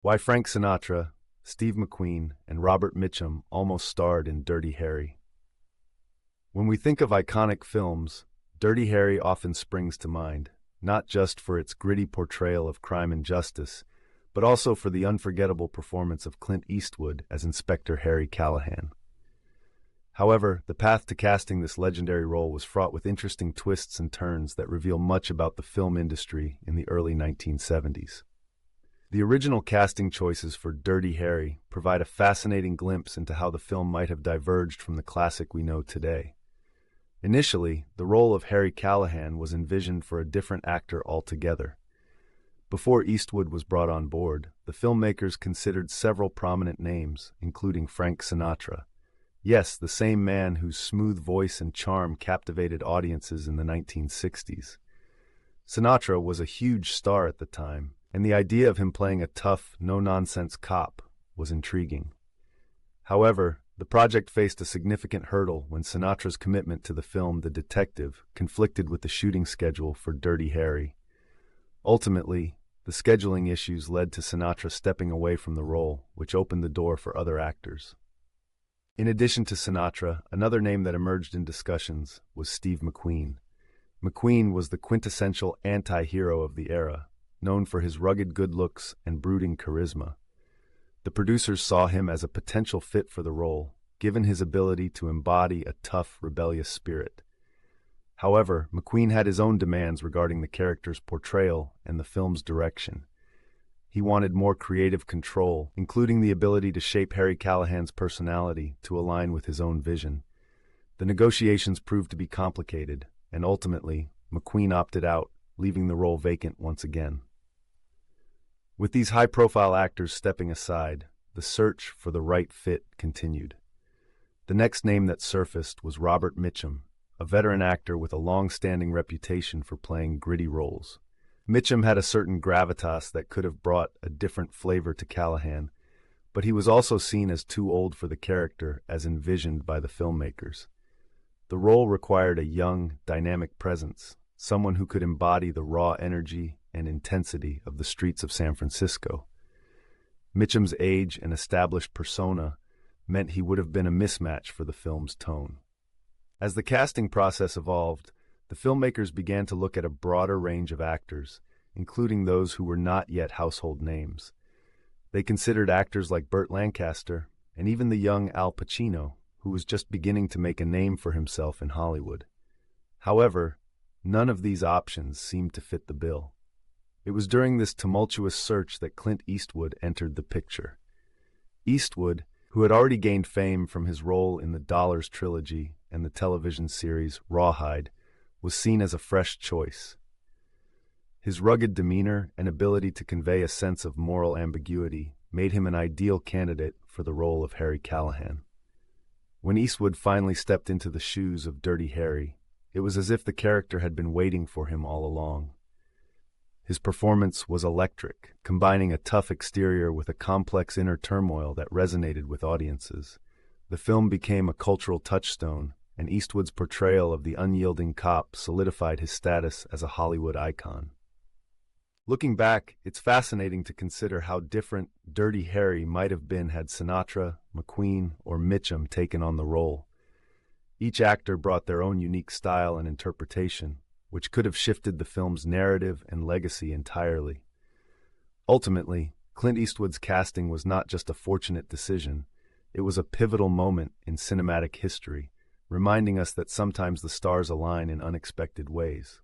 Why Frank Sinatra, Steve McQueen, and Robert Mitchum almost starred in Dirty Harry. When we think of iconic films, Dirty Harry often springs to mind, not just for its gritty portrayal of crime and justice, but also for the unforgettable performance of Clint Eastwood as Inspector Harry Callahan. However, the path to casting this legendary role was fraught with interesting twists and turns that reveal much about the film industry in the early 1970s. The original casting choices for Dirty Harry provide a fascinating glimpse into how the film might have diverged from the classic we know today. Initially, the role of Harry Callahan was envisioned for a different actor altogether. Before Eastwood was brought on board, the filmmakers considered several prominent names, including Frank Sinatra. Yes, the same man whose smooth voice and charm captivated audiences in the 1960s. Sinatra was a huge star at the time, and the idea of him playing a tough, no-nonsense cop was intriguing. However, the project faced a significant hurdle when Sinatra's commitment to the film The Detective conflicted with the shooting schedule for Dirty Harry. Ultimately, the scheduling issues led to Sinatra stepping away from the role, which opened the door for other actors. In addition to Sinatra, another name that emerged in discussions was Steve McQueen. McQueen was the quintessential anti-hero of the era, known for his rugged good looks and brooding charisma. The producers saw him as a potential fit for the role, given his ability to embody a tough, rebellious spirit. However, McQueen had his own demands regarding the character's portrayal and the film's direction. He wanted more creative control, including the ability to shape Harry Callahan's personality to align with his own vision. The negotiations proved to be complicated, and ultimately, McQueen opted out, leaving the role vacant once again. With these high-profile actors stepping aside, the search for the right fit continued. The next name that surfaced was Robert Mitchum, a veteran actor with a long-standing reputation for playing gritty roles. Mitchum had a certain gravitas that could have brought a different flavor to Callahan, but he was also seen as too old for the character as envisioned by the filmmakers. The role required a young, dynamic presence, someone who could embody the raw energy and intensity of the streets of San Francisco. Mitchum's age and established persona meant he would have been a mismatch for the film's tone. As the casting process evolved, the filmmakers began to look at a broader range of actors, including those who were not yet household names. They considered actors like Burt Lancaster and even the young Al Pacino, who was just beginning to make a name for himself in Hollywood. However, none of these options seemed to fit the bill. It was during this tumultuous search that Clint Eastwood entered the picture. Eastwood, who had already gained fame from his role in the Dollars trilogy and the television series Rawhide, was seen as a fresh choice. His rugged demeanor and ability to convey a sense of moral ambiguity made him an ideal candidate for the role of Harry Callahan. When Eastwood finally stepped into the shoes of Dirty Harry, it was as if the character had been waiting for him all along. His performance was electric, combining a tough exterior with a complex inner turmoil that resonated with audiences. The film became a cultural touchstone, and Eastwood's portrayal of the unyielding cop solidified his status as a Hollywood icon. Looking back, it's fascinating to consider how different Dirty Harry might have been had Sinatra, McQueen, or Mitchum taken on the role. Each actor brought their own unique style and interpretation, which could have shifted the film's narrative and legacy entirely. Ultimately, Clint Eastwood's casting was not just a fortunate decision, it was a pivotal moment in cinematic history, reminding us that sometimes the stars align in unexpected ways.